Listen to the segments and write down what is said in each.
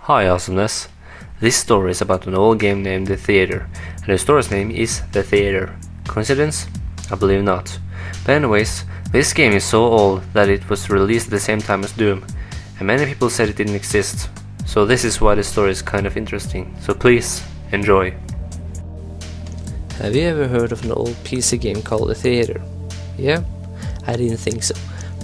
Hi Awesomeness. This story is about an old game named The Theater, and the story's name is The Theater. Coincidence? I believe not. But anyways, this game is so old that it was released at the same time as Doom, and many people said it didn't exist. So this is why the story is kind of interesting, so please, enjoy. Have you ever heard of an old PC game called The Theater? Yeah? I didn't think so.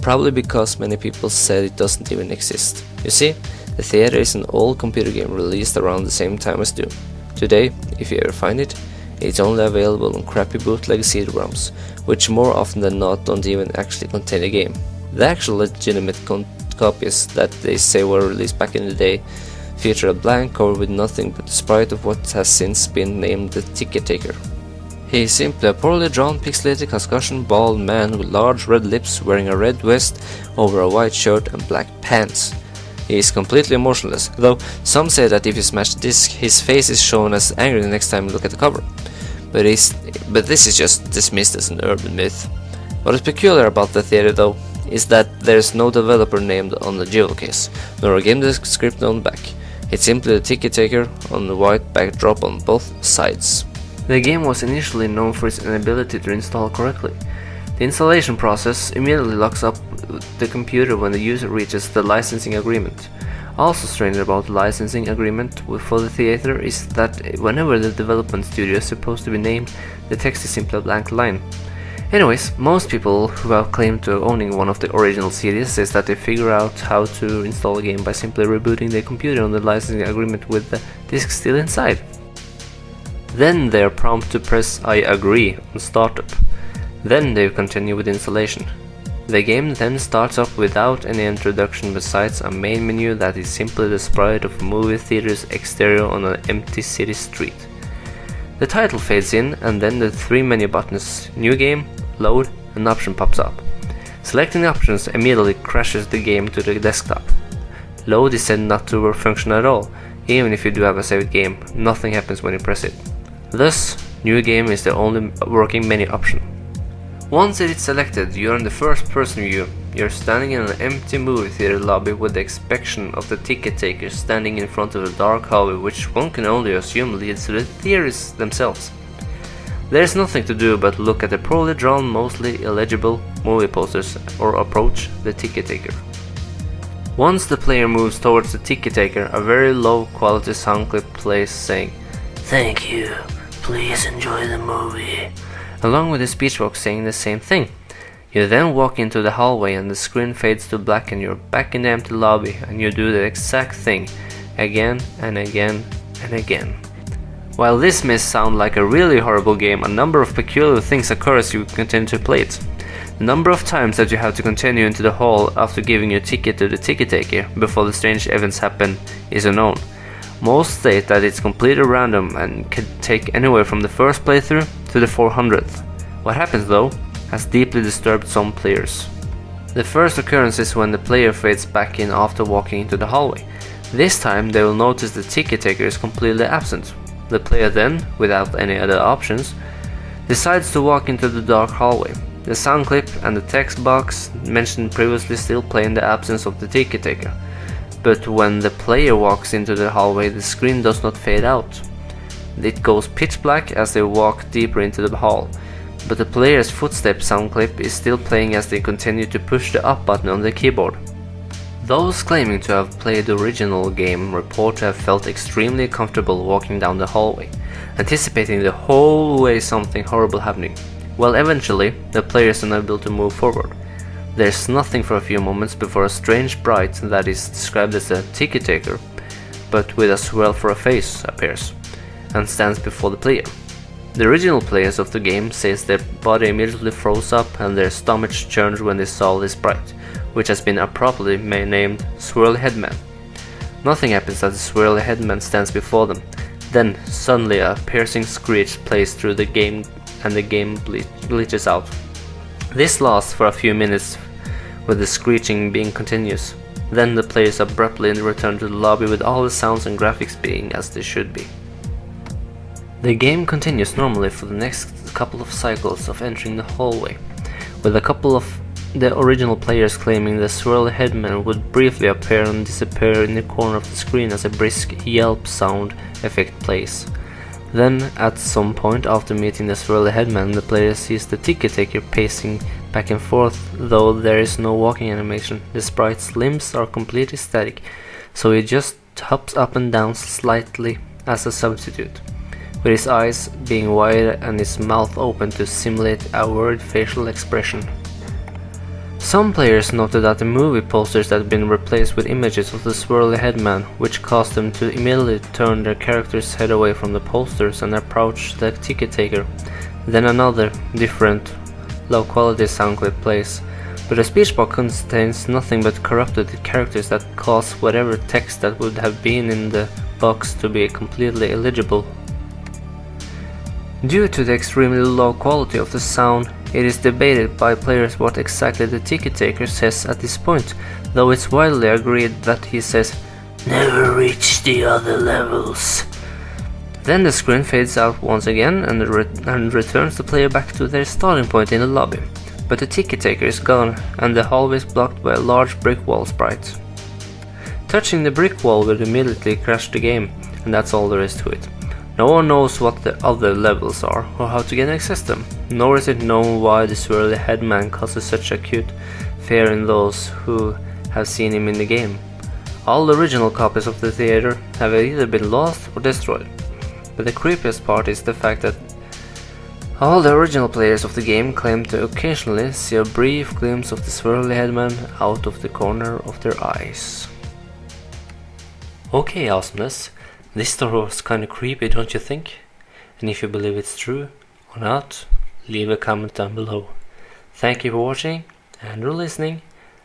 Probably because many people said it doesn't even exist. You see, The Theater is an old computer game released around the same time as Doom. Today, if you ever find it, it's only available on crappy bootleg CD-ROMs, which more often than not don't even actually contain a game. The actual legitimate copies that they say were released back in the day feature a blank cover with nothing but the sprite of what has since been named the Ticket Taker. He is simply a poorly drawn pixelated concussion bald man with large red lips wearing a red vest over a white shirt and black pants. He is completely emotionless, though some say that if you smash the disc, his face is shown as angry the next time you look at the cover. But this is just dismissed as an urban myth. What is peculiar about The Theater though, is that there is no developer named on the jewel case, nor a game description on the back. It's simply the Ticket Taker on the white backdrop on both sides. The game was initially known for its inability to install correctly. The installation process immediately locks up the computer when the user reaches the licensing agreement. Also strange about the licensing agreement for The Theater is that whenever the development studio is supposed to be named, the text is simply a blank line. Anyways, most people who have claimed to owning one of the original CDs says that they figure out how to install a game by simply rebooting their computer on the licensing agreement with the disc still inside. Then they are prompted to press I agree on startup. Then they continue with installation. The game then starts up without any introduction besides a main menu that is simply the sprite of a movie theater's exterior on an empty city street. The title fades in and then the three menu buttons New Game, Load and Option pops up. Selecting the options immediately crashes the game to the desktop. Load is said not to function at all. Even if you do have a saved game, nothing happens when you press it. Thus, New Game is the only working menu option. Once it is selected, you are in the first person view. You're standing in an empty movie theater lobby with the inspection of the ticket taker standing in front of a dark hallway which one can only assume leads to the theaters themselves. There is nothing to do but look at the poorly drawn, mostly illegible movie posters or approach the ticket taker. Once the player moves towards the ticket taker, a very low quality sound clip plays saying, "Thank you, please enjoy the movie," along with a speech box saying the same thing. You then walk into the hallway and the screen fades to black and you're back in the empty lobby and you do the exact thing again and again and again. While this may sound like a really horrible game, a number of peculiar things occur as you continue to play it. The number of times that you have to continue into the hall after giving your ticket to the ticket taker before the strange events happen is unknown. Most state that it's completely random and can take anywhere from the first playthrough to the 400th. What happens though has deeply disturbed some players. The first occurrence is when the player fades back in after walking into the hallway. This time they will notice the ticket taker is completely absent. The player then, without any other options, decides to walk into the dark hallway. The sound clip and the text box mentioned previously still play in the absence of the ticket taker. But when the player walks into the hallway, the screen does not fade out. It goes pitch black as they walk deeper into the hall, but the player's footstep sound clip is still playing as they continue to push the up button on the keyboard. Those claiming to have played the original game report to have felt extremely comfortable walking down the hallway, anticipating the whole way something horrible happening. Well, eventually, the player is unable to move forward. There's nothing for a few moments before a strange sprite that is described as a ticket taker, but with a swirl for a face, appears, and stands before the player. The original players of the game says their body immediately froze up and their stomachs churned when they saw this sprite, which has been appropriately named Swirly Headman. Nothing happens as the Swirly Headman stands before them. Then, suddenly a piercing screech plays through the game and the game glitches out. This lasts for a few minutes, with the screeching being continuous. Then the players abruptly return to the lobby with all the sounds and graphics being as they should be. The game continues normally for the next couple of cycles of entering the hallway, with a couple of the original players claiming the swirly headman would briefly appear and disappear in the corner of the screen as a brisk yelp sound effect plays. Then, at some point after meeting the swirly headman, the player sees the ticket taker pacing back and forth, though there is no walking animation. The sprite's limbs are completely static, so he just hops up and down slightly as a substitute, with his eyes being wide and his mouth open to simulate a worried facial expression. Some players noted that the movie posters had been replaced with images of the swirly headman, which caused them to immediately turn their character's head away from the posters and approach the ticket taker. Then another, different, low-quality sound clip plays, but the speech box contains nothing but corrupted characters that cause whatever text that would have been in the box to be completely illegible. Due to the extremely low quality of the sound, it is debated by players what exactly the ticket taker says at this point, though it's widely agreed that he says, "Never reach the other levels." Then the screen fades out once again and returns the player back to their starting point in the lobby, but the ticket taker is gone and the hallway is blocked by a large brick wall sprite. Touching the brick wall would immediately crash the game, and that's all there is to it. No one knows what the other levels are or how to get access to them, nor is it known why the swirly headman causes such acute fear in those who have seen him in the game. All the original copies of the theater have either been lost or destroyed, but the creepiest part is the fact that all the original players of the game claim to occasionally see a brief glimpse of the swirly headman out of the corner of their eyes. Okay, Awesomeness. This story was kinda creepy, don't you think? And if you believe it's true or not, leave a comment down below. Thank you for watching and for listening.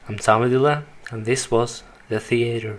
I'm TomuDilla, and this was The Theater.